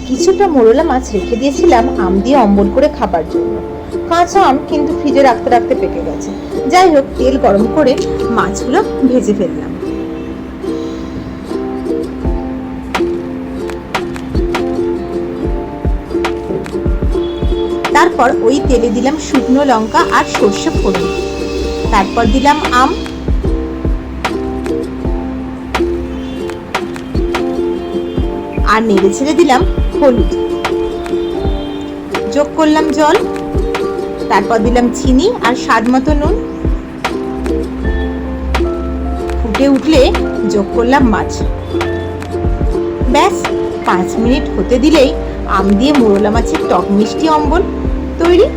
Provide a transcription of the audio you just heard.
কিছুটা মোরলা মাছ রেখে দিয়েছিলাম আম দিয়ে অম্বল করে খাবার জন্য। কাঁচা আম কিন্তু ফ্রিজে রাখতে রাখতে পেকে গেছে। যাই হোক, তেল গরম করে মাছগুলো ভেজে ফেললাম। তারপর ওই তেলে দিলাম শুকনো লঙ্কা আর সর্ষে ফোড়ন। তারপর দিলাম আম, আর নেড়ে ছেড়ে দিলাম হলুদ, যোগ করলাম জল, তারপর দিলাম চিনি আর স্বাদ মতো নুন। ফুটে উঠলে যোগ করলাম মাছ। ব্যাস, 5 মিনিট হতে দিলেই আম দিয়ে মোরলা মাছের টক মিষ্টি অম্বল তৈরি।